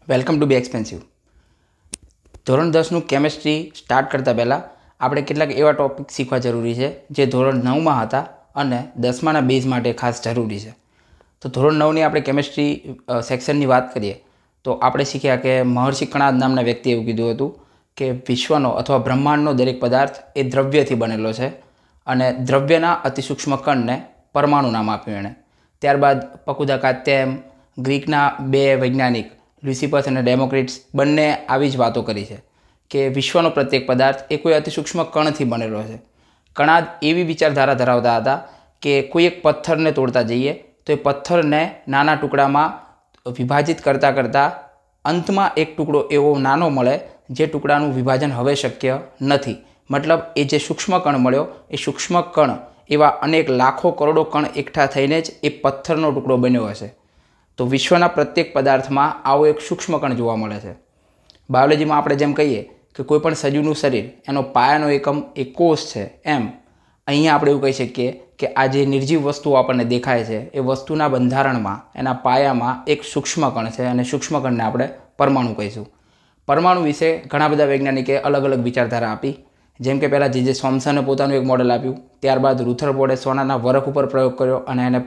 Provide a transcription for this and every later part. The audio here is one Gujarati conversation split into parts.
Welcome to B expensive. ધોરણ 10નું કેમેસ્ટ્રી સ્ટાર્ટ કરતાં પહેલાં આપણે કેટલાક એવા ટૉપિક શીખવા જરૂરી છે જે ધોરણ 9માં હતા અને 10માના બેઝ માટે ખાસ જરૂરી છે. તો ધોરણ 9ની આપણે કેમેસ્ટ્રી સેક્શનની વાત કરીએ તો આપણે શીખ્યા કે મહર્ષિ કણાદ નામના વ્યક્તિએ એવું કીધું હતું કે વિશ્વનો અથવા બ્રહ્માંડનો દરેક પદાર્થ એ દ્રવ્યથી બનેલો છે અને દ્રવ્યના અતિસૂક્ષ્મ કણને પરમાણુ નામ આપ્યું એણે. ત્યારબાદ પકુદાકાત્યમ ગ્રીકના બે વૈજ્ઞાનિક લ્યુસિપસ અને ડેમોક્રિટ્સ બંને આવી જ વાતો કરી છે કે વિશ્વનો પ્રત્યેક પદાર્થ એ કોઈ અતિસૂક્ષ્મ કણથી બનેલો છે. કણાદ એવી વિચારધારા ધરાવતા હતા કે કોઈ એક પથ્થરને તોડતા જઈએ તો એ પથ્થરને નાના ટુકડામાં વિભાજિત કરતાં કરતાં અંતમાં એક ટુકડો એવો નાનો મળે જે ટુકડાનું વિભાજન હવે શક્ય નથી. મતલબ એ જે સૂક્ષ્મ કણ મળ્યો એ સૂક્ષ્મ કણ એવા અનેક લાખો કરોડો કણ એકઠા થઈને જ એ પથ્થરનો ટુકડો બન્યો હશે. તો વિશ્વના પ્રત્યેક પદાર્થમાં આવો એક સૂક્ષ્મ કણ જોવા મળે છે. બાયોલોજીમાં આપણે જેમ કહીએ કે કોઈપણ સજીવનું શરીર એનો પાયાનો એકમ એ કોષ છે, એમ અહીંયા આપણે એવું કહી શકીએ કે આ જે નિર્જીવ વસ્તુઓ આપણને દેખાય છે એ વસ્તુના બંધારણમાં એના પાયામાં એક સૂક્ષ્મ કણ છે અને સૂક્ષ્મ કણને આપણે પરમાણુ કહીશું. પરમાણુ વિશે ઘણા બધા વૈજ્ઞાનિકે અલગ અલગ વિચારધારા આપી. જેમ કે પહેલાં જે થોમ્સને પોતાનું એક મોડેલ આપ્યું, ત્યારબાદ રુથરફોર્ડે સોનાના વરખ ઉપર પ્રયોગ કર્યો અને એને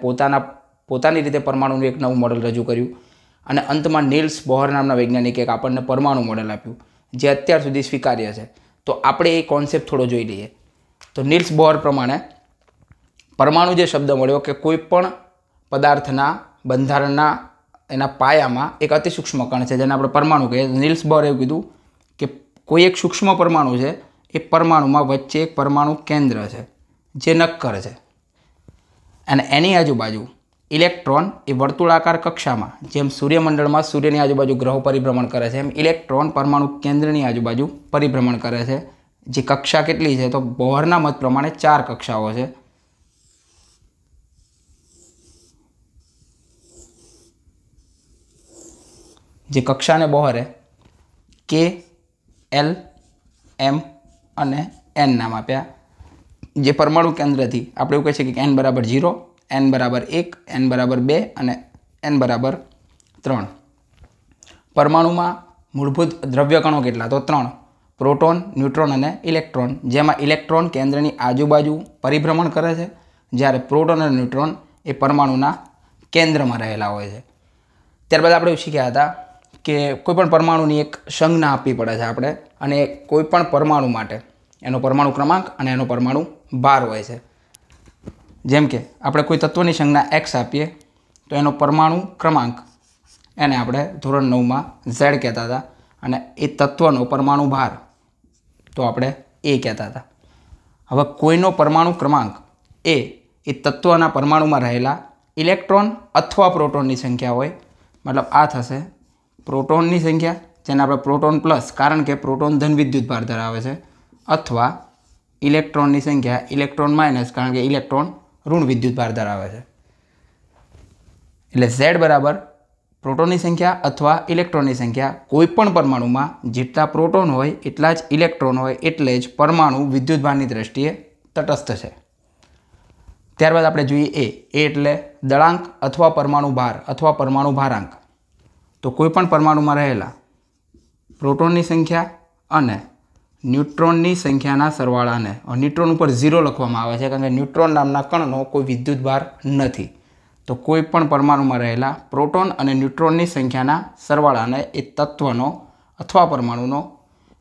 પોતાની રીતે પરમાણુનું એક નવું મોડેલ રજૂ કર્યું અને અંતમાં નીલ્સ બોહર નામના વૈજ્ઞાનિકે આપણને પરમાણુ મોડેલ આપ્યું જે અત્યાર સુધી સ્વીકાર્ય છે. તો આપણે એ કોન્સેપ્ટ થોડો જોઈ લઈએ. તો નીલ્સ બોહર પ્રમાણે પરમાણુ જે શબ્દ મળ્યો કે કોઈ પણ પદાર્થના બંધારણના એના પાયામાં એક અતિસૂક્ષ્મ કણ છે જેને આપણે પરમાણુ કહીએ. નીલ્સ બોહરે એવું કીધું કે કોઈ એક સૂક્ષ્મ પરમાણુ છે એ પરમાણુમાં વચ્ચે એક પરમાણુ કેન્દ્ર છે જે નક્કર છે અને એની આજુબાજુ ઇલેક્ટ્રોન એ વર્તુળાકાર કક્ષામાં જેમ સૂર્યમંડળમાં સૂર્યની આજુબાજુ ગ્રહો પરિભ્રમણ કરે છે એમ ઇલેક્ટ્રોન પરમાણુ કેન્દ્રની આજુબાજુ પરિભ્રમણ કરે છે. જે કક્ષા કેટલી છે તો બોહરના મત પ્રમાણે 4 કક્ષાઓ છે. જે કક્ષાને બોહરે કે, એલ, એમ અને એન નામ આપ્યા. જે પરમાણુ કેન્દ્રથી આપણે એવું કહી શકીએ કે n બરાબર 0, n બરાબર 1, n બરાબર 2 અને n બરાબર 3. પરમાણુમાં મૂળભૂત દ્રવ્ય કણો કેટલા તો 3: પ્રોટોન, ન્યુટ્રોન અને ઇલેક્ટ્રોન. જેમાં ઇલેક્ટ્રોન કેન્દ્રની આજુબાજુ પરિભ્રમણ કરે છે જ્યારે પ્રોટોન અને ન્યુટ્રોન એ પરમાણુના કેન્દ્રમાં રહેલા હોય છે. ત્યારબાદ આપણે શીખ્યા હતા કે કોઈપણ પરમાણુની એક સંજ્ઞા આપવી પડે છે આપણે અને કોઈપણ પરમાણુ માટે એનો પરમાણુ ક્રમાંક અને એનો પરમાણુ ભાર હોય છે. જેમ કે આપણે કોઈ તત્વની સંજ્ઞા x આપીએ તો એનો પરમાણુ ક્રમાંક એને આપણે ધોરણ 9માં z કહેતા હતા અને એ તત્વનો પરમાણુ ભાર તો આપણે a કહેતા હતા. હવે કોઈનો પરમાણુ ક્રમાંક એ તત્વના પરમાણુમાં રહેલા ઇલેક્ટ્રોન અથવા પ્રોટોનની સંખ્યા હોય. મતલબ આ થશે પ્રોટોનની સંખ્યા જેને આપણે પ્રોટોન પ્લસ, કારણ કે પ્રોટોન ધન વિદ્યુત ભાર ધરાવે છે, અથવા ઇલેક્ટ્રોનની સંખ્યા ઇલેક્ટ્રોન માઇનસ, કારણ કે ઇલેક્ટ્રોન ઋણ વિદ્યુત ભાર ધરાવે છે. એટલે z બરાબર પ્રોટોનની સંખ્યા અથવા ઇલેક્ટ્રોનની સંખ્યા. કોઈપણ પરમાણુમાં જેટલા પ્રોટોન હોય એટલા જ ઇલેક્ટ્રોન હોય એટલે જ પરમાણુ વિદ્યુતભારની દ્રષ્ટિએ તટસ્થ છે. ત્યારબાદ આપણે જોઈએ એ એટલે દળાંક અથવા પરમાણુ ભાર અથવા પરમાણુ ભારાંક. તો કોઈપણ પરમાણુમાં રહેલા પ્રોટોનની સંખ્યા અને ન્યુટ્રોનની સંખ્યાના સરવાળાને, ન્યુટ્રોન ઉપર 0 લખવામાં આવે છે કારણ કે ન્યુટ્રોન નામના કણનો કોઈ વિદ્યુત ભાર નથી. તો કોઈ પણ પરમાણુમાં રહેલા પ્રોટોન અને ન્યુટ્રોનની સંખ્યાના સરવાળાને એ તત્વનો અથવા પરમાણુનો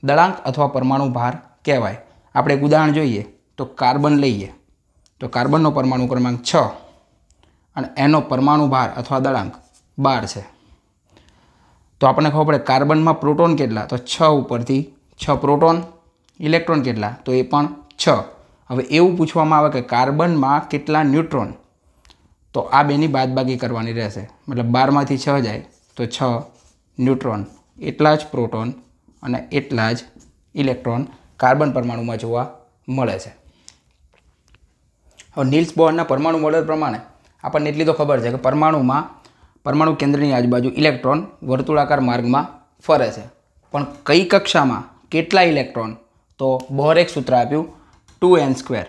દળાંક અથવા પરમાણુ ભાર કહેવાય. આપણે એક ઉદાહરણ જોઈએ તો કાર્બન લઈએ તો કાર્બનનો પરમાણુ ક્રમાંક 6 અને એનો પરમાણુ ભાર અથવા દળાંક 12 છે. તો આપણને ખબર પડે કાર્બનમાં પ્રોટોન કેટલા તો 6 ઉપરથી 6 પ્રોટોન, ઇલેક્ટ્રોન કેટલા તો એ પણ 6. હવે એવું પૂછવામાં આવે કે કાર્બનમાં કેટલા ન્યુટ્રોન તો આ બેની બાદબાકી કરવાની રહેશે. મતલબ 12માંથી 6 જાય તો 6 ન્યુટ્રોન, એટલા જ પ્રોટોન અને એટલા જ ઇલેક્ટ્રોન કાર્બન પરમાણુમાં જોવા મળે છે. હવે નીલ્સ બોહરના પરમાણુ મોડેલ પ્રમાણે આપણને એટલી તો ખબર છે કે પરમાણુ કેન્દ્રની આજુબાજુ ઇલેક્ટ્રોન વર્તુળાકાર માર્ગમાં ફરે છે. પણ કઈ કક્ષામાં કેટલા ઇલેક્ટ્રોન તો બોહરે એક સૂત્ર આપ્યું 2n²,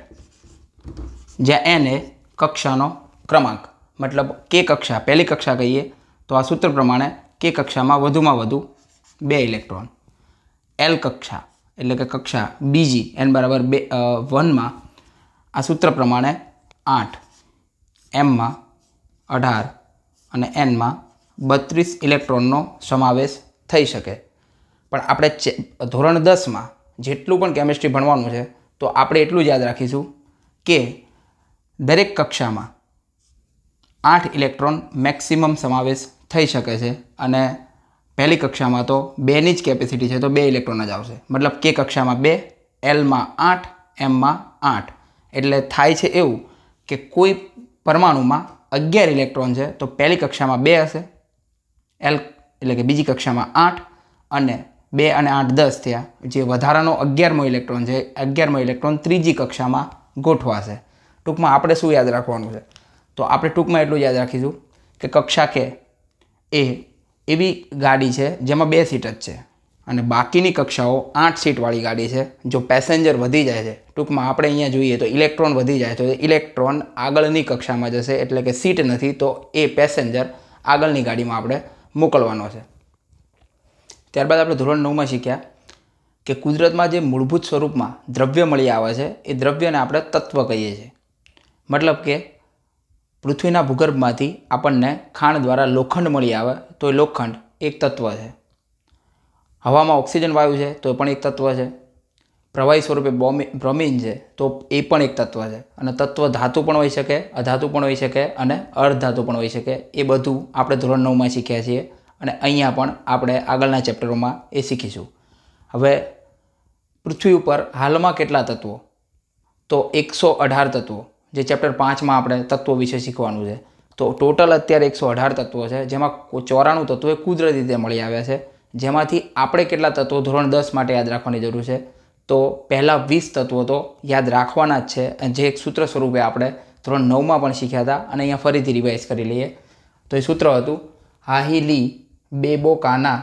જ્યાં n એ કક્ષાનો ક્રમાંક, મતલબ કે કક્ષા, પહેલી કક્ષા કહીએ તો આ સૂત્ર પ્રમાણે કે કક્ષામાં વધુમાં વધુ 2 ઇલેક્ટ્રોન. એલ કક્ષા એટલે કે કક્ષા બીજી n બરાબર 1માં આ સૂત્ર પ્રમાણે 8, એમમાં 18 અને એનમાં 32 ઇલેક્ટ્રોનનો સમાવેશ થઈ શકે. પણ આપણે ધોરણ 10માં જેટલું પણ કેમિસ્ટ્રી ભણવાનું છે તો આપણે એટલું જ યાદ રાખીશું કે દરેક કક્ષામાં 8 ઇલેક્ટ્રોન મેક્સિમમ સમાવેશ થઈ શકે છે અને પહેલી કક્ષામાં તો 2ની જ કેપેસિટી છે તો 2 ઇલેક્ટ્રોન જ આવશે. મતલબ કે કક્ષામાં 2, એલમાં 8, એમમાં 8. એટલે થાય છે એવું કે કોઈ પરમાણુમાં 11 ઇલેક્ટ્રોન છે તો પહેલી કક્ષામાં 2 હશે, એલ એટલે કે બીજી કક્ષામાં 8 અને 2 અને 8 10 થયા. જે વધારાનો 11મો ઇલેક્ટ્રોન છે 11મો ઇલેક્ટ્રોન ત્રીજી કક્ષામાં ગોઠવાશે. ટૂંકમાં આપણે શું યાદ રાખવાનું છે તો આપણે ટૂંકમાં એટલું યાદ રાખીશું કે કક્ષા કે એ એવી ગાડી છે જેમાં 2 સીટ જ છે અને બાકીની કક્ષાઓ 8 સીટવાળી ગાડી છે. જો પેસેન્જર વધી જાય છે, ટૂંકમાં આપણે અહીંયા જોઈએ તો ઇલેક્ટ્રોન વધી જાય તો ઇલેક્ટ્રોન આગળની કક્ષામાં જશે એટલે કે સીટ નથી તો એ પેસેન્જર આગળની ગાડીમાં આપણે મોકલવાનો છે. ત્યારબાદ આપણે ધોરણ 9માં શીખ્યા કે કુદરતમાં જે મૂળભૂત સ્વરૂપમાં દ્રવ્ય મળી આવે છે એ દ્રવ્યને આપણે તત્વ કહીએ છીએ. મતલબ કે પૃથ્વીના ભૂગર્ભમાંથી આપણને ખાણ દ્વારા લોખંડ મળી આવે તો એ લોખંડ એક તત્વ છે. હવામાં ઓક્સિજન વાયુ છે તો એ પણ એક તત્વ છે. પ્રવાહી સ્વરૂપે બ્રોમિન છે તો એ પણ એક તત્વ છે. અને તત્વ ધાતુ પણ હોઈ શકે, અધાતુ પણ હોઈ શકે અને અર્ધધાતુ પણ હોઈ શકે. એ બધું આપણે ધોરણ 9માં શીખ્યા છીએ અને અહીંયા પણ આપણે આગળના ચેપ્ટરોમાં એ શીખીશું. હવે પૃથ્વી ઉપર હાલમાં કેટલા તત્વો તો 118 તત્વો. જે ચેપ્ટર 5માં આપણે તત્વો વિશે શીખવાનું છે. તો ટોટલ અત્યારે 118 તત્વો છે જેમાં 94 તત્વો એ કુદરતી રીતે મળી આવ્યા છે. જેમાંથી આપણે કેટલા તત્વો ધોરણ 10 માટે યાદ રાખવાની જરૂર છે તો પહેલાં 20 તત્વો તો યાદ રાખવાના જ છે અને જે એક સૂત્ર સ્વરૂપે આપણે ધોરણ 9માં પણ શીખ્યા હતા અને અહીંયા ફરીથી રિવાઇઝ કરી લઈએ. તો એ સૂત્ર હતું હાહિલી બેબોકાના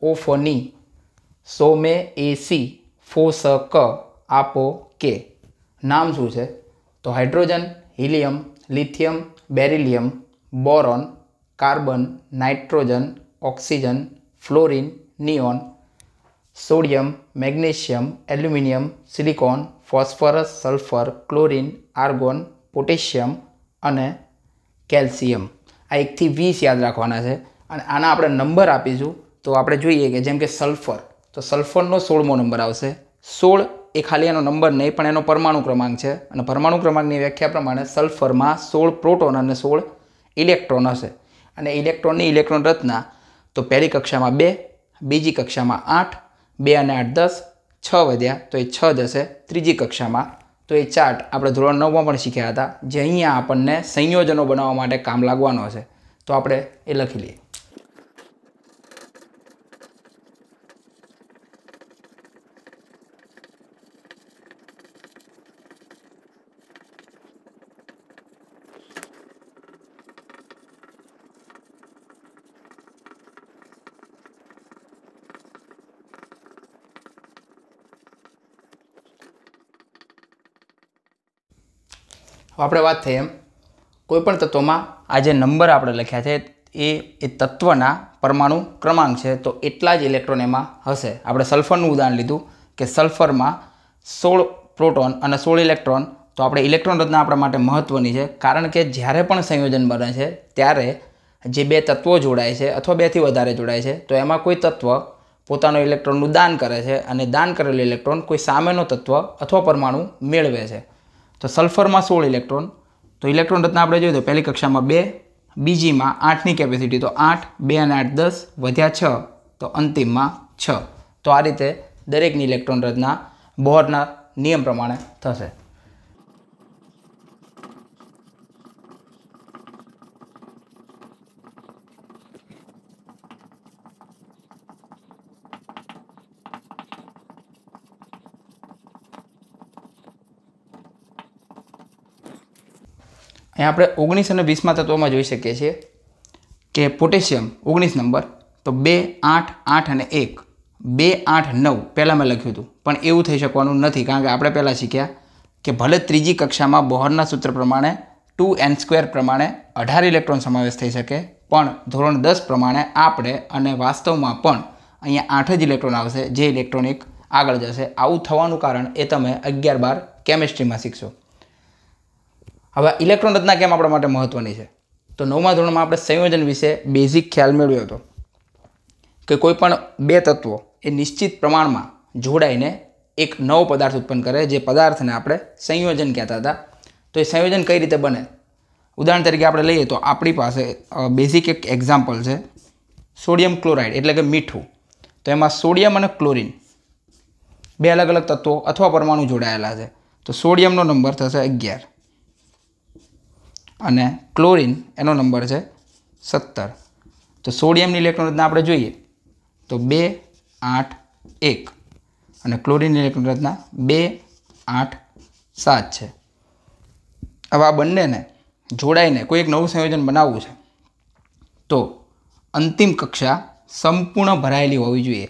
ઓફની સોમે એસી ફોસ ક આપો કે. નામ શું છે તો hydrogen, helium, lithium, beryllium, boron, carbon, nitrogen, oxygen, fluorine, neon, sodium, magnesium, aluminium, silicon, phosphorus, sulphur, chlorine, argon, potassium અને કેલ્શિયમ. આ 1 થી 20 યાદ રાખવાના છે અને આના આપણે નંબર આપીશું તો આપણે જોઈએ કે જેમ કે સલ્ફર તો સલ્ફરનો 16મો નંબર આવશે. 16 એ ખાલી એનો નંબર નહીં પણ એનો પરમાણુ ક્રમાંક છે અને પરમાણુ ક્રમાંકની વ્યાખ્યા પ્રમાણે સલ્ફરમાં 16 પ્રોટોન અને 16 ઇલેક્ટ્રોન હશે. અને ઇલેક્ટ્રોનની ઇલેક્ટ્રોન રચના તો પહેલી કક્ષામાં 2, બીજી કક્ષામાં 8, 2 અને 8 10, 6 વધ્યા તો એ 6 જશે ત્રીજી કક્ષામાં. તો એ ચાર્ટ આપણે ધોરણ 9માં પણ શીખ્યા હતા જે અહીંયા આપણને સંયોજનો બનાવવા માટે કામ લાગવાનો છે. તો આપણે એ લખી લઈએ. આપણે વાત થઈ એમ કોઈપણ તત્વમાં આ જે નંબર આપણે લખ્યા છે એ તત્વના પરમાણુ ક્રમાંક છે તો એટલા જ ઇલેક્ટ્રોન એમાં હશે. આપણે સલ્ફરનું ઉદાહરણ લીધું કે સલ્ફરમાં 16 પ્રોટોન અને 16 ઇલેક્ટ્રોન. તો આપણે ઇલેક્ટ્રોન રચના આપણા માટે મહત્ત્વની છે કારણ કે જ્યારે પણ સંયોજન બને છે ત્યારે જે 2 તત્વો જોડાય છે અથવા 2 થી વધારે જોડાય છે તો એમાં કોઈ તત્વ પોતાનો ઇલેક્ટ્રોનનું દાન કરે છે અને દાન કરેલો ઇલેક્ટ્રોન કોઈ સામેનો તત્વ અથવા પરમાણુ મેળવે છે. તો સલ્ફરમાં 16 ઇલેક્ટ્રોન તો ઇલેક્ટ્રોન રચના આપણે જોઈએ તો પહેલી કક્ષામાં 2, બીજીમાં 8ની કેપેસિટી તો 8, 2 અને 8 10 વધ્યા 6 તો અંતિમમાં 6. તો આ રીતે દરેકની ઇલેક્ટ્રોન રચના બોરના નિયમ પ્રમાણે થશે. અહીંયા આપણે 19 અને 20માં તત્વોમાં જોઈ શકીએ છીએ કે પોટેશિયમ 19 નંબર તો 2, 8, 8 અને 1, 2, 8, 9 પહેલાં મેં લખ્યું હતું પણ એવું થઈ શકવાનું નથી કારણ કે આપણે પહેલાં શીખ્યા કે ભલે ત્રીજી કક્ષામાં બોહરના સૂત્ર પ્રમાણે 2n² પ્રમાણે 18 ઇલેક્ટ્રોન સમાવેશ થઈ શકે પણ ધોરણ 10 પ્રમાણે આપણે અને વાસ્તવમાં પણ અહીંયા 8 જ ઇલેક્ટ્રોન આવશે, જે ઇલેક્ટ્રોન એક આગળ જશે. આવું થવાનું કારણ એ તમે 11-12 કેમિસ્ટ્રીમાં શીખશો. હવે ઇલેક્ટ્રોન રચના કેમ આપણા માટે મહત્વની છે? તો 9મા ધોરણમાં આપણે સંયોજન વિશે બેઝિક ખ્યાલ મેળવ્યો હતો કે કોઈ પણ બે તત્વો એ નિશ્ચિત પ્રમાણમાં જોડાઈને એક નવો પદાર્થ ઉત્પન્ન કરે, જે પદાર્થને આપણે સંયોજન કહેતા હતા. તો એ સંયોજન કઈ રીતે બને? ઉદાહરણ તરીકે આપણે લઈએ તો આપણી પાસે બેઝિક એક એક્ઝામ્પલ છે સોડિયમ ક્લોરાઇડ એટલે કે મીઠું. તો એમાં સોડિયમ અને ક્લોરિન બે અલગ અલગ તત્વો અથવા પરમાણુ જોડાયેલા છે. તો સોડિયમનો નંબર થશે 11 અને ક્લોરિન એનો નંબર છે 17. તો સોડિયમની ઇલેક્ટ્રોન રચના આપણે જોઈએ તો 2, 8, 1 અને ક્લોરિનની ઇલેક્ટ્રોન રચના 2, 8, 7 છે. હવે આ બંનેને જોડાઈને કોઈ એક નવું સંયોજન બનાવવું છે તો અંતિમ કક્ષા સંપૂર્ણ ભરાયેલી હોવી જોઈએ.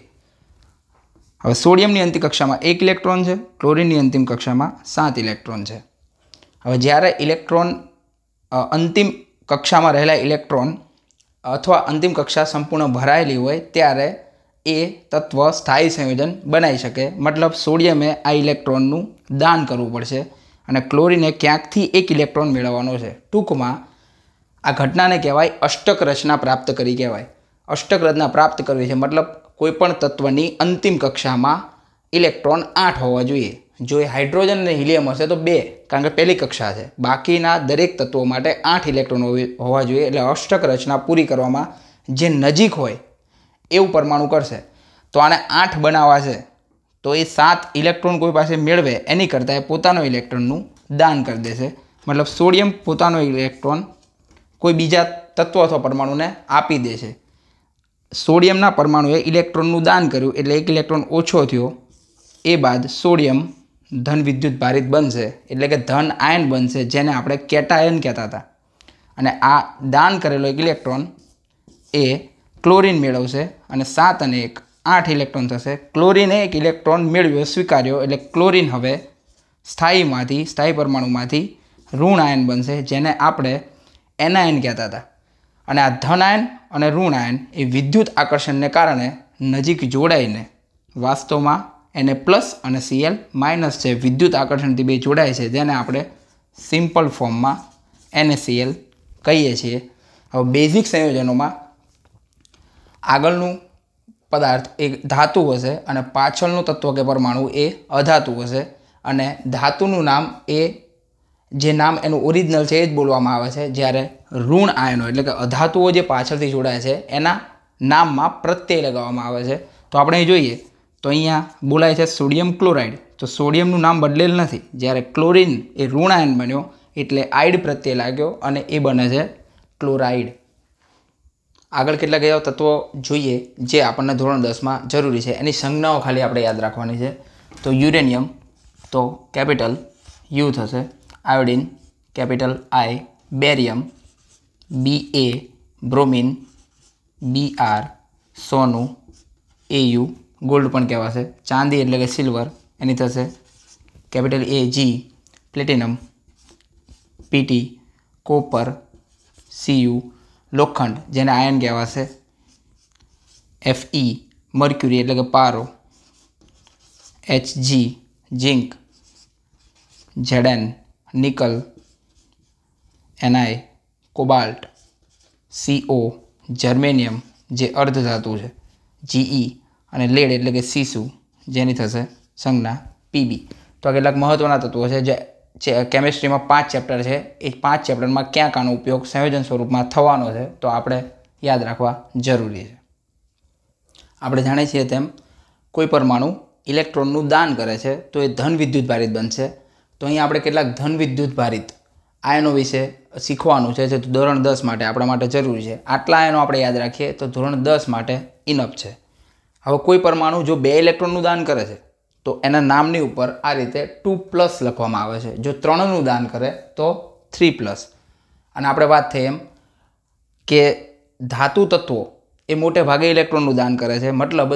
હવે સોડિયમની અંતિમ કક્ષામાં 1 ઇલેક્ટ્રોન છે, ક્લોરિનની અંતિમ કક્ષામાં 7 ઇલેક્ટ્રોન છે. હવે જ્યારે ઇલેક્ટ્રોન અંતિમ કક્ષામાં રહેલા ઇલેક્ટ્રોન અથવા અંતિમ કક્ષા સંપૂર્ણ ભરાયેલી હોય ત્યારે એ તત્વ સ્થાયી સંયોજન બનાવી શકે. મતલબ સોડિયમે આ ઇલેક્ટ્રોનનું દાન કરવું પડશે અને ક્લોરિને ક્યાંકથી 1 ઇલેક્ટ્રોન મેળવવાનો છે. ટૂંકમાં આ ઘટનાને કહેવાય અષ્ટક રચના પ્રાપ્ત કરી કહેવાય. અષ્ટક રચના પ્રાપ્ત કરવી છે મતલબ કોઈપણ તત્વની અંતિમ કક્ષામાં ઇલેક્ટ્રોન 8 હોવા જોઈએ. જો એ હાઇડ્રોજન અને હિલિયમ હશે તો 2, કારણ કે પહેલી કક્ષા છે. બાકીના દરેક તત્વો માટે 8 ઇલેક્ટ્રોન હોવા જોઈએ. એટલે અષ્ટક રચના પૂરી કરવામાં જે નજીક હોય એવું પરમાણુ કરશે. તો આને 8 બનાવવા છે તો એ 7 ઇલેક્ટ્રોન કોઈ પાસે મેળવે એની કરતાં એ પોતાનો ઇલેક્ટ્રોનનું દાન કરી દેશે. મતલબ સોડિયમ પોતાનો ઇલેક્ટ્રોન કોઈ બીજા તત્વ અથવા પરમાણુને આપી દેશે. સોડિયમના પરમાણુએ ઇલેક્ટ્રોનનું દાન કર્યું એટલે 1 ઇલેક્ટ્રોન ઓછો થયો. એ બાદ સોડિયમ ધન વિદ્યુત ભારિત બનશે એટલે કે ધન આયન બનશે, જેને આપણે કેટાયન કહેતા હતા. અને આ દાન કરેલો 1 ઇલેક્ટ્રોન એ ક્લોરિન મેળવશે અને 7 અને 1 8 ઇલેક્ટ્રોન થશે. ક્લોરિને 1 ઇલેક્ટ્રોન મેળવ્યો, સ્વીકાર્યો, એટલે ક્લોરિન હવે સ્થાયી પરમાણુમાંથી ઋણ આયન બનશે, જેને આપણે એનાયન કહેતા હતા. અને આ ધન આયન અને ઋણ આયન એ વિદ્યુત આકર્ષણને કારણે નજીક જોડાઈને વાસ્તવમાં એને પ્લસ અને Cl માઇનસ છે, વિદ્યુત આકર્ષણથી બે જોડાય છે, જેને આપણે સિમ્પલ ફોર્મમાં NaCl કહીએ છીએ. હવે બેઝિક સંયોજનોમાં આગળનું પદાર્થ એ ધાતુ હશે અને પાછળનું તત્વ કે પરમાણુ એ અધાતુ હશે. અને ધાતુનું નામ એ જે નામ એનું ઓરિજિનલ છે એ જ બોલવામાં આવે છે, જ્યારે ઋણ આયનો એટલે કે અધાતુઓ જે પાછળથી જોડાય છે એના નામમાં પ્રત્યય લગાવવામાં આવે છે. તો આપણે અહીં જોઈએ તો અહીંયા બોલાય છે સોડિયમ ક્લોરાઇડ. તો સોડિયમનું નામ બદલેલ નથી. જ્યારે ક્લોરિન એ ઋણ આયન બન્યો એટલે આઇડ પ્રત્યય લાગ્યો અને એ બને છે ક્લોરાઇડ. આગળ કેટલાક એવા તત્વો જોઈએ જે આપણને ધોરણ 10માં જરૂરી છે. એની સંજ્ઞાઓ ખાલી આપણે યાદ રાખવાની છે. તો યુરેનિયમ તો કેપિટલ યુ થશે, iodine capital I, barium Ba, bromine Br, સોનું Au, ગોલ્ડ પણ કહેવાશે, ચાંદી એટલે કે સિલ્વર એની થશે capital Ag, platinum Pt, copper Cu, લોખંડ જેને આયન કહેવાશે Fe, મર્ક્યુરી એટલે કે પારો Hg, zinc Zn, nickel Ni, cobalt Co, germanium જે અર્ધધાતુ છે Ge અને લેડ એટલે કે સીસુ જેની થશે સંજ્ઞા Pb. તો આ કેટલાક મહત્ત્વના તત્વો છે જે કેમિસ્ટ્રીમાં 5 ચેપ્ટર છે. એ 5 ચેપ્ટરમાં ક્યાંક આનો ઉપયોગ સંયોજન સ્વરૂપમાં થવાનો છે, તો આપણે યાદ રાખવા જરૂરી છે. આપણે જાણીએ છીએ તેમ કોઈ પરમાણુ ઇલેક્ટ્રોનનું દાન કરે છે તો એ ધન વિદ્યુત ભારિત બનશે. તો અહીં આપણે કેટલાક ધન વિદ્યુત ભારિત આયનો વિશે શીખવાનું છે, જે ધોરણ 10 માટે આપણા માટે જરૂરી છે. આટલા આયનો આપણે યાદ રાખીએ તો ધોરણ 10 માટે ઇનફ છે. હવે કોઈ પરમાણુ જો 2 ઇલેક્ટ્રોનનું દાન કરે છે તો એના નામની ઉપર આ રીતે 2+ લખવામાં આવે છે. જો 3નું દાન કરે તો 3+. અને આપણે વાત થઈ એમ કે ધાતુ તત્વો એ મોટે ભાગે ઇલેક્ટ્રોનનું દાન કરે છે. મતલબ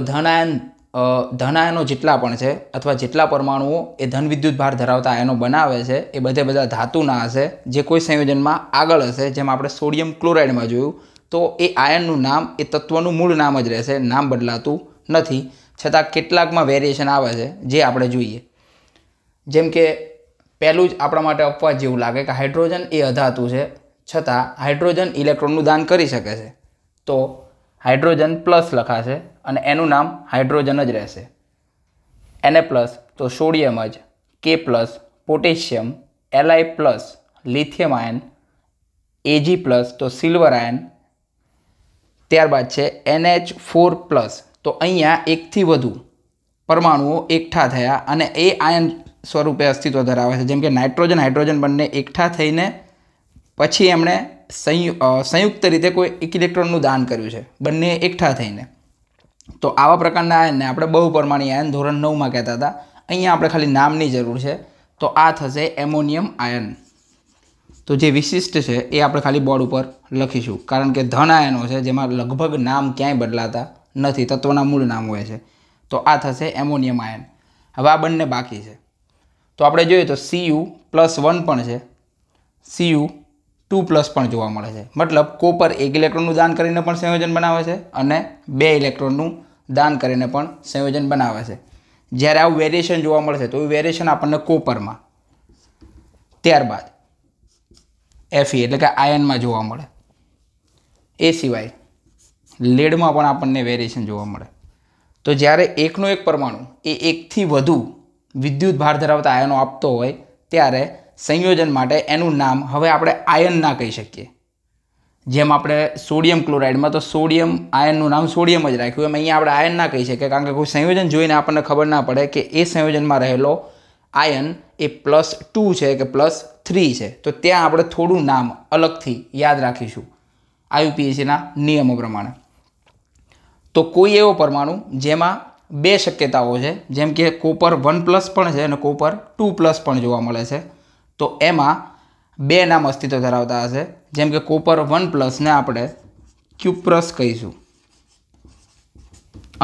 ધનાયનો જેટલા પણ છે અથવા જેટલા પરમાણુઓ એ ધન વિદ્યુત ભાર ધરાવતા આયનો બનાવે છે એ બધા ધાતુના હશે, જે કોઈ સંયોજનમાં આગળ હશે. જેમ આપણે સોડિયમ ક્લોરાઇડમાં જોયું तो ए आयनનું નામ એ તત્વનું મૂળ નામ જ રહેશે, નામ બદલાતું નથી. છતાં કેટલાકમાં વેરિએશન આવે છે જે આપણે જોઈએ. જેમ કે પહેલું જ આપણા માટે અપવાદ જેવું લાગે કે હાઇડ્રોજન એ અધાતુ છે, છતાં હાઇડ્રોજન ઇલેક્ટ્રોનનું દાન કરી શકે છે. તો હાઇડ્રોજન પ્લસ લખાશે અને એનું નામ હાઇડ્રોજન જ રહેશે. Na પ્લસ તો સોડિયમ જ, K plus potassium, Li plus lithium ion, Ag plus તો સિલ્વર આયન. ત્યારબાદ છે NH4 પ્લસ, તો અહીંયા એકથી વધુ પરમાણુઓ એકઠા થયા અને એ આયન સ્વરૂપે અસ્તિત્વ ધરાવે છે. જેમ કે નાઇટ્રોજન હાઇડ્રોજન બંને એકઠા થઈને પછી એમણે સંયુક્ત રીતે કોઈ એક ઇલેક્ટ્રોનનું દાન કર્યું છે, બંને એકઠા થઈને. તો આવા પ્રકારના આયનને આપણે બહુપરમાણી આયન ધોરણ 9માં કહેતા હતા. અહીંયા આપણે ખાલી નામની જરૂર છે. તો આ થશે એમોનિયમ આયન. તો જે વિશિષ્ટ છે એ આપણે ખાલી બોર્ડ ઉપર લખીશું, કારણ કે ધન આયનો છે જેમાં લગભગ નામ ક્યાંય બદલાતા નથી, તત્વના મૂળ નામ હોય છે. તો આ થશે એમોનિયમ આયન. હવે આ બંને બાકી છે. તો આપણે જોઈએ તો Cu+1 પણ છે, Cu2+ પણ જોવા મળે છે. મતલબ કોપર એક ઇલેક્ટ્રોનનું દાન કરીને પણ સંયોજન બનાવે છે અને 2 ઇલેક્ટ્રોનનું દાન કરીને પણ સંયોજન બનાવે છે. જ્યારે આવું વેરિએશન જોવા મળશે તો એ વેરિએશન આપણને કોપરમાં, ત્યારબાદ Fe એટલે કે આયનમાં જોવા મળે. એ સિવાય લેડમાં પણ આપણને વેરિએશન જોવા મળે. તો જ્યારે એકનો એક પરમાણુ એ એકથી વધુ વિદ્યુત ભાર ધરાવતા આયનો આપતો હોય ત્યારે સંયોજન માટે એનું નામ હવે આપણે આયન ના કહી શકીએ. જેમ આપણે સોડિયમ ક્લોરાઇડમાં તો સોડિયમ આયનનું નામ સોડિયમ જ રાખ્યું, એમ અહીંયા આપણે આયન ના કહી શકીએ, કારણ કે કોઈ સંયોજન જોઈને આપણને ખબર ના પડે કે એ સંયોજનમાં રહેલો આયન એ +2 છે કે +3 છે. તો ત્યાં આપણે થોડું નામ અલગથી યાદ રાખીશું IUPACના નિયમો પ્રમાણે. તો કોઈ એવો પરમાણુ જેમાં 2 શક્યતાઓ છે, જેમ કે કોપર 1+ પણ છે અને કોપર 2+ પણ જોવા મળે છે. તો એમાં 2 નામ અસ્તિત્વ ધરાવતા હશે. જેમ કે કોપર 1+ ને આપણે ક્યુપ્રસ કહીશું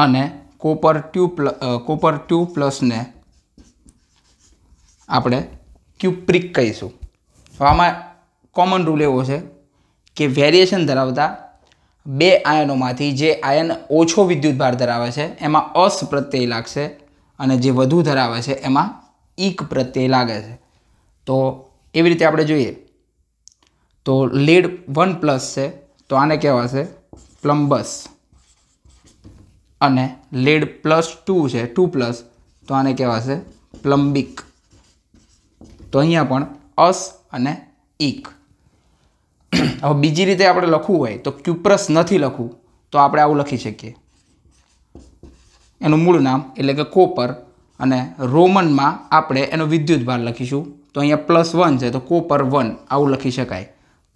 અને કોપર 2+ ને આપણે ક્યુપ્રિક કહીશું. તો આમાં કોમન રૂલ એવો છે કે વેરિએશન ધરાવતા 2 આયનોમાંથી જે આયન ઓછો વિદ્યુત ભાર ધરાવે છે એમાં અસ પ્રત્યય લાગશે અને જે વધુ ધરાવે છે એમાં ઈક પ્રત્યય લાગે છે. તો એવી રીતે આપણે જોઈએ તો લીડ 1+ છે તો આને કહેવાશે પ્લમ્બસ, અને લીડ +2 છે 2+, તો આને કહેવાશે પ્લમ્બિક. તો અહીંયા પણ અસ અને ઈક. હવે બીજી રીતે આપણે લખવું હોય તો ક્યુપ્રસ નથી લખવું તો આપણે આવું લખી શકીએ, એનું મૂળ નામ એટલે કે કોપર, અને રોમનમાં આપણે એનો વિદ્યુત ભાર લખીશું. તો અહીંયા +1 છે તો કોપર 1 આવું લખી શકાય.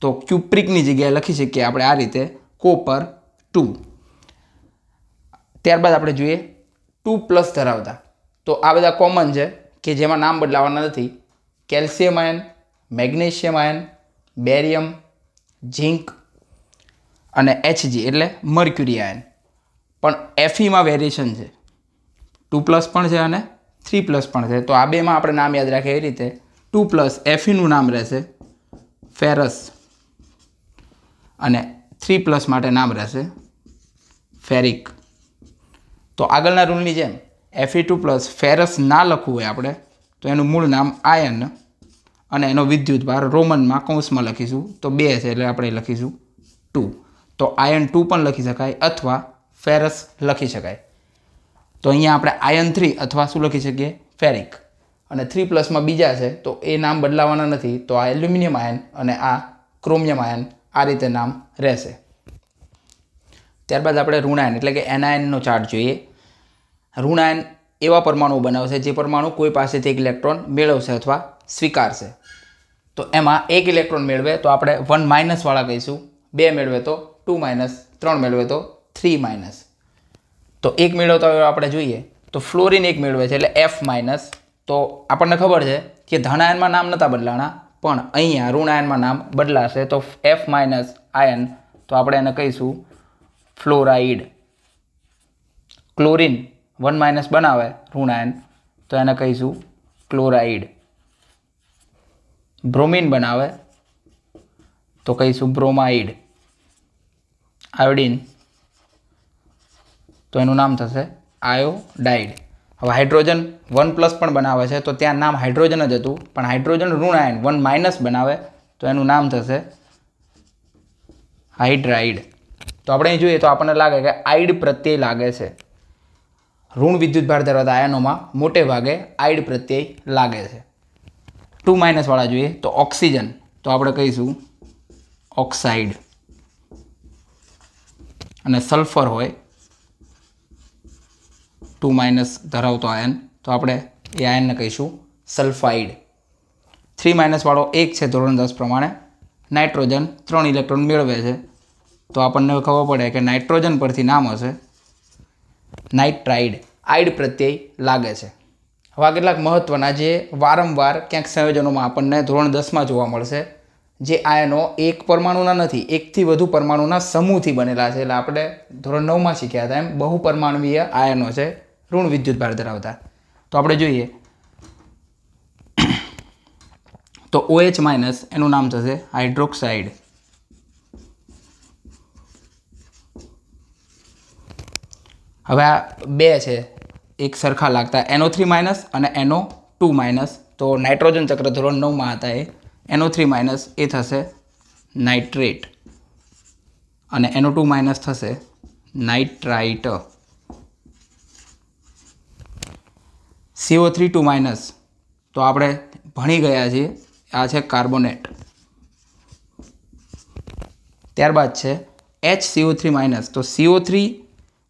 તો ક્યુપ્રિકની જગ્યાએ લખી શકીએ આપણે આ રીતે કોપર 2. ત્યારબાદ આપણે જોઈએ 2+ ધરાવતા. તો આ બધા કોમન છે કે જેમાં નામ બદલાવાના નથી. Calcium ion, magnesium ion, barium, zinc અને Hg એટલે મર્ક્યુરી આયન. પણ Feમાં વેરિએશન છે, 2+ પણ છે અને 3+ પણ છે. તો આ બેમાં આપણે નામ યાદ રાખીએ એવી રીતે 2+ Feનું નામ રહેશે ફેરસ અને 3+ માટે નામ રહેશે ફેરિક. તો આગળના રૂલની જેમ Fe2+ ફેરસ ના લખવું હોય આપણે તો એનું મૂળ નામ આયન અને એનો વિદ્યુત ભાર રોમનમાં કૌંસમાં લખીશું. તો 2 છે એટલે આપણે લખીશું 2. તો આયન 2 પણ લખી શકાય અથવા ફેરસ લખી શકાય. તો અહીંયા આપણે આયન 3 અથવા શું લખી શકીએ ફેરિક. અને 3+માં બીજા છે તો એ નામ બદલાવાના નથી. તો આ એલ્યુમિનિયમ આયન અને આ ક્રોમિયમ આયન આ રીતે નામ રહેશે. ત્યારબાદ આપણે ઋણાયન એટલે કે એનાયનનો ચાર્ટ જોઈએ. ઋણાયન એવા પરમાણુ બનાવશે જે પરમાણુ કોઈ પાસેથી એક ઇલેક્ટ્રોન મેળવશે અથવા સ્વીકારશે. તો એમાં 1 ઇલેક્ટ્રોન મેળવે તો આપણે 1- વાળા કહીશું, 2 મેળવે તો 2-, 3 મેળવે તો 3-. તો 1 મેળવતા હોય આપણે જોઈએ તો ફ્લોરિન 1 મેળવે છે એટલે F-. તો આપણને ખબર છે કે ધનાયનમાં નામ નહોતા બદલાણા, પણ અહીંયા ઋણાયનમાં નામ બદલાશે. તો F- આયન તો આપણે એને કહીશું ફ્લોરાઇડ. ક્લોરિન 1- બનાવે ઋણાયન તો એને કહીશું ક્લોરાઇડ. બ્રોમિન બનાવે તો કહીશું બ્રોમાઇડ. આયોડિન તો એનું નામ થશે આયોડાઇડ. હવે હાઇડ્રોજન 1+ પણ બનાવે છે તો ત્યાં નામ હાઇડ્રોજન જ હતું, પણ હાઇડ્રોજન ઋણ આયન 1- બનાવે તો એનું નામ થશે હાઇડ્રાઇડ. તો આપણે અહીં જોઈએ તો આપણને લાગે કે આઇડ પ્રત્યય લાગે છે. ઋણ વિદ્યુતભાર ધરાવતા આયનોમાં મોટે ભાગે આઇડ પ્રત્યય લાગે છે. 2- વાળા જોઈએ તો ઓક્સિજન તો આપણે કહીશું ઓક્સાઇડ, અને સલ્ફર હોય 2- ધરાવતો આયન તો આપણે એ આયનને કહીશું સલ્ફાઇડ. 3- વાળો એક છે ધોરણ 10 પ્રમાણે. નાઇટ્રોજન 3 ઇલેક્ટ્રોન મેળવે છે તો આપણને ખબર પડે કે નાઇટ્રોજન પરથી નામ હશે નાઇટ્રાઇડ. આઇડ પ્રત્યય લાગે છે. હવે આ કેટલાક મહત્વના જે વારંવાર ક્યાંક સંયોજનોમાં આપણને ધોરણ 10માં જોવા મળશે, જે આયનો એક પરમાણુના નથી, એકથી વધુ પરમાણુના સમૂહથી બનેલા છે. એટલે આપણે ધોરણ 9માં શીખ્યા હતા એમ બહુપરમાણુવીય આયનો છે ઋણ વિદ્યુતભાર ધરાવતા. તો આપણે જોઈએ તો OH- એનું નામ થશે હાઇડ્રોક્સાઇડ. હવે આ બે છે એક સરખા લાગતા NO3- અને NO2-. તો નાઇટ્રોજન ચક્ર ધોરણ 9માં હતા એ NO3- એ થશે નાઇટ્રેટ અને NO2- થશે નાઇટ્રાઇટ. CO3 તો આપણે ભણી ગયા છીએ, આ છે કાર્બોનેટ. ત્યારબાદ છે HCO3- તો CO3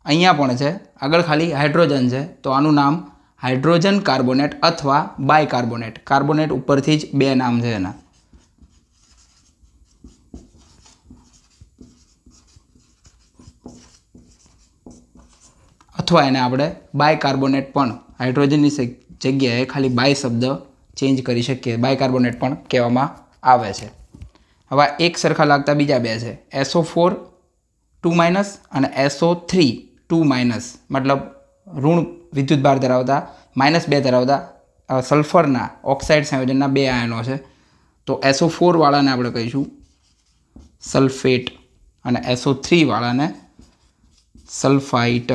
અહીંયા પણ છે, આગળ ખાલી હાઇડ્રોજન છે તો આનું નામ હાઇડ્રોજન કાર્બોનેટ અથવા બાયકાર્બોનેટ. કાર્બોનેટ ઉપરથી જ બે નામ છે એના. અથવા એને આપણે બાયકાર્બોનેટ પણ હાઇડ્રોજનની જગ્યાએ ખાલી બાય શબ્દ ચેન્જ કરી શકીએ, બાયકાર્બોનેટ પણ કહેવામાં આવે છે. હવે એક સરખા લાગતા બીજા બે છે SO4 2- અને SO3 2-. મતલબ ઋણ વિદ્યુતભાર ધરાવતા -2 ધરાવતા સલ્ફરના ઓક્સાઇડ સંયોજનના બે આયનો છે. તો SO4 વાળાને આપણે કહીશું સલ્ફેટ અને SO3 વાળાને સલ્ફાઇટ.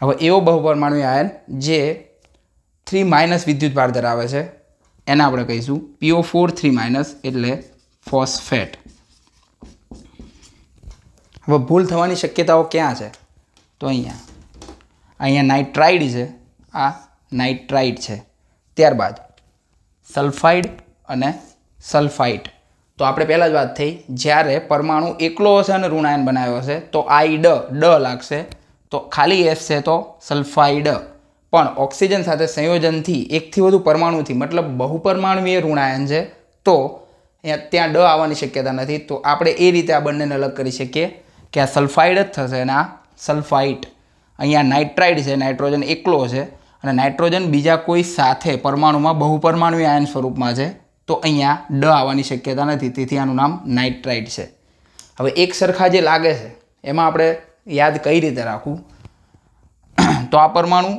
હવે એવો બહુપરમાણુય આયન જે 3- વિદ્યુતભાર ધરાવે છે એને આપણે કહીશું PO4 3- એટલે ફોસ્ફેટ. હવે ભૂલ થવાની શક્યતાઓ ક્યાં છે તો અહીંયા નાઇટ્રાઇડ છે, આ નાઇટ્રાઇટ છે. ત્યારબાદ સલ્ફાઇડ અને સલ્ફાઇટ. તો આપણે પહેલાં જ વાત થઈ, જ્યારે પરમાણુ એકલો હશે અને ઋણાયન બનાવ્યો હશે તો આઈડ લાગશે, તો ખાલી એસ છે તો સલ્ફાઇડ. પણ ઓક્સિજન સાથે સંયોજનથી એકથી વધુ પરમાણુથી મતલબ બહુપરમાણુવીય ઋણાયન છે તો ત્યાં આવવાની શક્યતા નથી. તો આપણે એ રીતે આ બંનેને અલગ કરી શકીએ કે આ સલ્ફાઇડ જ થશે અને આ સલ્ફાઇટ. અહીંયા નાઇટ્રાઇડ છે, નાઇટ્રોજન એકલો છે અને નાઇટ્રોજન બીજા કોઈ સાથે પરમાણુમાં બહુપરમાણુય આયન સ્વરૂપમાં છે તો અહીંયા આવવાની શક્યતા નથી, તેથી આનું નામ નાઇટ્રાઇડ છે. હવે એક સરખા જે લાગે છે એમાં આપણે યાદ કઈ રીતે રાખવું, તો આ પરમાણુ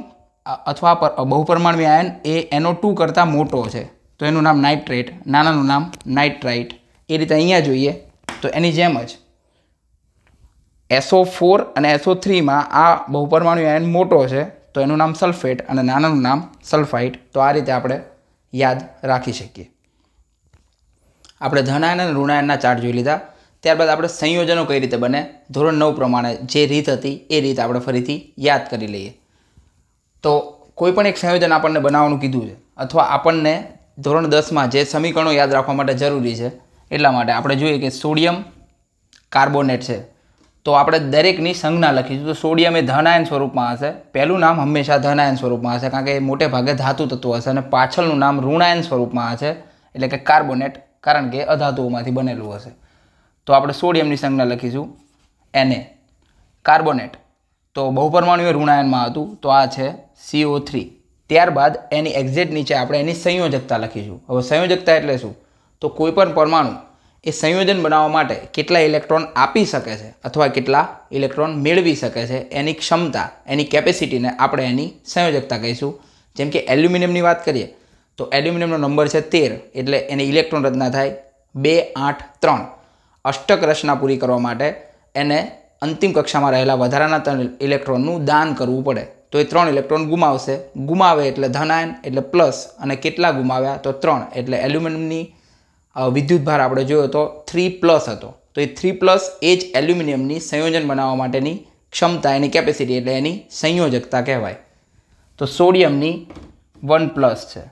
અથવા બહુપરમાણુય આયન એ NO2 કરતાં મોટો છે તો એનું નામ નાઇટ્રેટ, નાનાનું નામ નાઇટ્રાઇટ. એ રીતે અહીંયા જોઈએ તો એની જેમ જ SO4 અને SO3માં આ બહુપરમાણુય આયન મોટો છે તો એનું નામ સલ્ફેટ અને નાનાનું નામ સલ્ફાઇટ. તો આ રીતે આપણે યાદ રાખી શકીએ. આપણે ધનાયન અને ઋણાયનના ચાર્ટ જોઈ લીધા. ત્યારબાદ આપણે સંયોજનો કઈ રીતે બને ધોરણ 9 પ્રમાણે જે રીત હતી એ રીત આપણે ફરીથી યાદ કરી લઈએ. તો કોઈ પણ એક સંયોજન આપણને બનાવવાનું કીધું છે અથવા આપણને ધોરણ 10માં જે સમીકરણો યાદ રાખવા માટે જરૂરી છે એટલા માટે આપણે જોઈએ કે સોડિયમ કાર્બોનેટ છે તો આપણે દરેકની સંજ્ઞા લખીશું. તો સોડિયમ એ ધનાયન સ્વરૂપમાં હશે, પહેલું નામ હંમેશા ધનાયન સ્વરૂપમાં હશે કારણ કે એ મોટે ભાગે ધાતુ તત્વ હશે, અને પાછળનું નામ ઋણાયન સ્વરૂપમાં હશે એટલે કે કાર્બોનેટ, કારણ કે અધાતુઓમાંથી બનેલું હશે. તો આપણે સોડિયમની સંજ્ઞા લખીશું Na. કાર્બોનેટ તો બહુપરમાણુય ઋણાયનમાં હતું તો આ છે CO3. ત્યારબાદ એની એક્ઝેક્ટ નીચે આપણે એની સંયોજકતા લખીશું. હવે સંયોજકતા એટલે શું, તો કોઈ પણ પરમાણુ એ સંયોજન બનાવવા માટે કેટલા ઇલેક્ટ્રોન આપી શકે છે અથવા કેટલા ઇલેક્ટ્રોન મેળવી શકે છે એની ક્ષમતા, એની કેપેસિટીને આપણે એની સંયોજકતા કહીશું. જેમ કે એલ્યુમિનિયમની વાત કરીએ તો એલ્યુમિનિયમનો નંબર છે 13 એટલે એની ઇલેક્ટ્રોન રચના થાય 2, 8, 3. અષ્ટક રચના પૂરી કરવા માટે એને અંતિમ કક્ષામાં રહેલા વધારાના 3 ઇલેક્ટ્રોનનું દાન કરવું પડે. તો એ 3 ઇલેક્ટ્રોન ગુમાવશે. ગુમાવે એટલે ધન આયન એટલે પ્લસ, અને કેટલા ગુમાવ્યા તો 3. એટલે એલ્યુમિનિયમની વિદ્યુત ભાર આપણે જોયો તો 3+ હતો. તો એ 3+ એ જ એલ્યુમિનિયમની સંયોજન બનાવવા માટેની ક્ષમતા, એની કેપેસિટી એટલે એની સંયોજકતા કહેવાય. તો સોડિયમની 1+ છે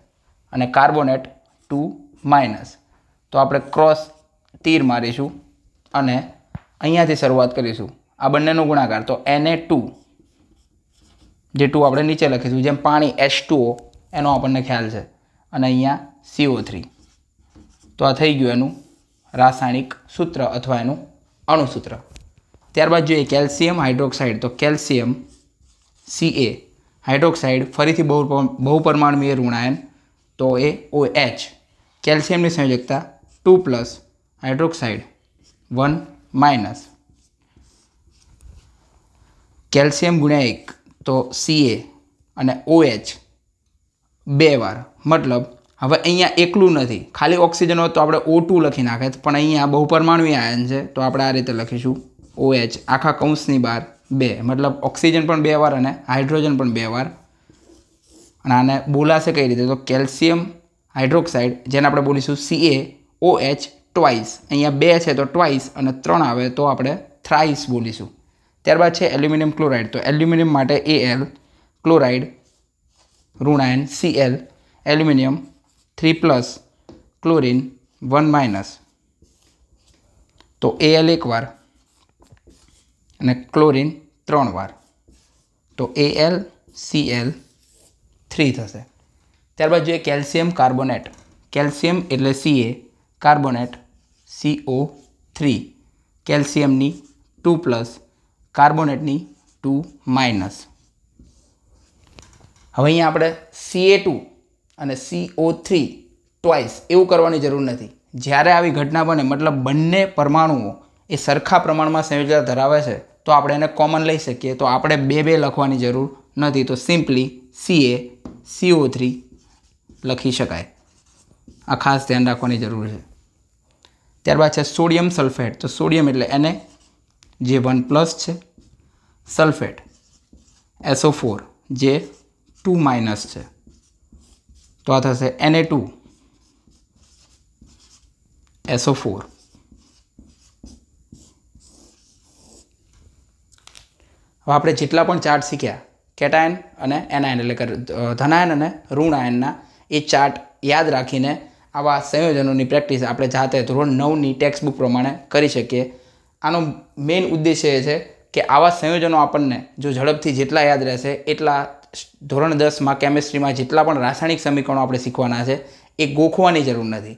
અને કાર્બોનેટ 2-. તો આપણે ક્રોસ તીર મારીશું અને અહીંયાથી શરૂઆત કરીશું. આ બંનેનો ગુણાકાર તો Na2, જે 2 આપણે નીચે લખીશું, જેમ પાણી H2O એનો આપણને ખ્યાલ છે, અને અહીંયા CO3. તો આ થઈ ગયું એનું રાસાયણિક સૂત્ર અથવા એનું અણુસૂત્ર. ત્યારબાદ જોઈએ કેલ્શિયમ હાઇડ્રોક્સાઇડ. તો કેલ્શિયમ Ca હાઇડ્રોક્સાઇડ ફરીથી બહુપરમાણુય ઋણાયન, તો એ OH. કેલ્શિયમની સંયોજકતા 2+, હાઇડ્રોક્સાઇડ 1-. કેલ્શિયમ ગુણ્યા 1 તો Ca અને OH 2 વાર. મતલબ હવે અહીંયા એકલું નથી, ખાલી ઓક્સિજન હોત તો આપણે O2 લખી નાખે, પણ અહીંયા બહુપરમાણુય આયન છે તો આપણે આ રીતે લખીશું OH આખા કૌંસની બહાર 2. મતલબ ઓક્સિજન પણ 2 વાર અને હાઇડ્રોજન પણ 2 વાર. અને આને બોલાશે કઈ રીતે? તો કેલ્શિયમ હાઇડ્રોક્સાઇડ, જેને આપણે બોલીશું CaOH ટ્વાઇસ. અહીંયા 2 છે તો ટ્વાઇસ, અને 3 આવે તો આપણે થ્રાઇસ બોલીશું. ત્યારબાદ છે એલ્યુમિનિયમ ક્લોરાઇડ. તો એલ્યુમિનિયમ માટે Al, ક્લોરાઇડ ઋણાયન Cl, એલ્યુમિનિયમ 3+, ક્લોરિન 1-. તો Al 1 વાર અને ક્લોરિન 3 વાર. તો AlCl 3 થશે. ત્યારબાદ જોઈએ કેલ્શિયમ કાર્બોનેટ. કેલ્શિયમ એટલે Ca, કાર્બોનેટ CO3. કેલ્શિયમની 2+, કાર્બોનેટની 2-. હવે અહીંયા આપણે Ca2 અને CO3 ટ્વાઇસ એવું કરવાની જરૂર નથી. જ્યારે આવી ઘટના બને, મતલબ બંને પરમાણુઓ એ સરખા પ્રમાણમાં સંયોજકતા ધરાવે છે, તો આપણે એને કોમન લઈ શકીએ. તો આપણે 2 લખવાની જરૂર નથી. તો સિમ્પલી CaCO3 લખી શકાય. આ ખાસ ધ્યાન રાખવાની જરૂર છે. ત્યારબાદ છે સોડિયમ સલ્ફેટ. તો સોડિયમ એટલે Na, જે 1+ છે, સલ્ફેટ SO4 જે 2- છે. તો આ થશે Na2SO4. હવે આપણે જેટલા પણ ચાર્ટ શીખ્યા કેટાયન અને એનાયન એટલે કે ધનાયન અને ઋણાયનના, એ ચાર્ટ યાદ રાખીને આવા સંયોજનોની પ્રેક્ટિસ આપણે જાતે ધોરણ 9ની ટેક્સ્ટ બુક પ્રમાણે કરી શકીએ. આનો મેઇન ઉદ્દેશ્ય એ છે કે આવા સંયોજનો આપણને જો ઝડપથી જેટલા યાદ રહેશે એટલા ધોરણ 10માં કેમિસ્ટ્રીમાં જેટલા પણ રાસાયણિક સમીકરણો આપણે શીખવાના છે એ ગોખવાની જરૂર નથી.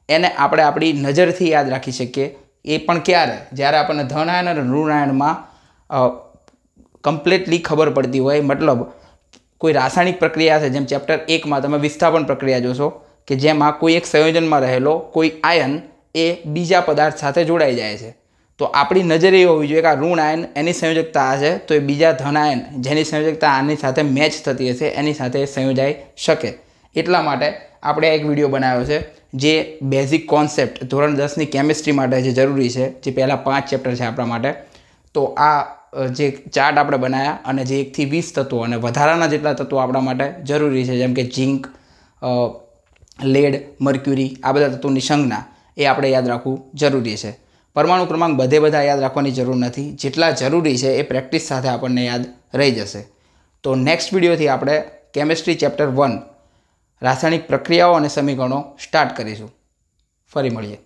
એને આપણે આપણી નજરથી યાદ રાખી શકીએ. એ પણ ક્યારે? જ્યારે આપણને ધનાયન અને ઋણાયનમાં કમ્પ્લીટલી ખબર પડતી હોય. મતલબ કોઈ રાસાયણિક પ્રક્રિયા છે, જેમ ચેપ્ટર 1માં તમે વિસ્થાપન પ્રક્રિયા જોશો કે જેમાં કોઈ એક સંયોજનમાં રહેલો કોઈ આયન એ બીજા પદાર્થ સાથે જોડાઈ જાય છે. તો આપણી નજર એ હોવી જોઈએ કે આ ઋણ આયન એની સંયોજકતા આ છે, તો એ બીજા ધન આયન જેની સંયોજકતા આની સાથે મેચ થતી હશે એની સાથે સંયોજાઈ શકે. એટલા માટે આપણે એક વિડીયો બનાવ્યો છે જે બેઝિક કોન્સેપ્ટ ધોરણ 10ની કેમિસ્ટ્રી માટે જે જરૂરી છે, જે પહેલાં 5 ચેપ્ટર છે આપણા માટે. તો આ જે ચાર્ટ આપણે બનાવ્યા અને જે 1 થી 20 તત્વો અને વધારાના જેટલા તત્વો આપણા માટે જરૂરી છે, જેમ કે ઝીંક, લેડ, મર્ક્યુરી, આ બધા તત્વોની સંજ્ઞા એ આપણે યાદ રાખવું જરૂરી છે. પરમાણુ ક્રમાંક બધા યાદ રાખવાની જરૂર નથી. જેટલા જરૂરી છે એ પ્રેક્ટિસ સાથે આપણને યાદ રહી જશે. તો નેક્સ્ટ વિડીયોથી આપણે કેમિસ્ટ્રી ચેપ્ટર 1 રાસાયણિક પ્રક્રિયાઓ અને સમીકરણો સ્ટાર્ટ કરીશું. ફરી મળીએ.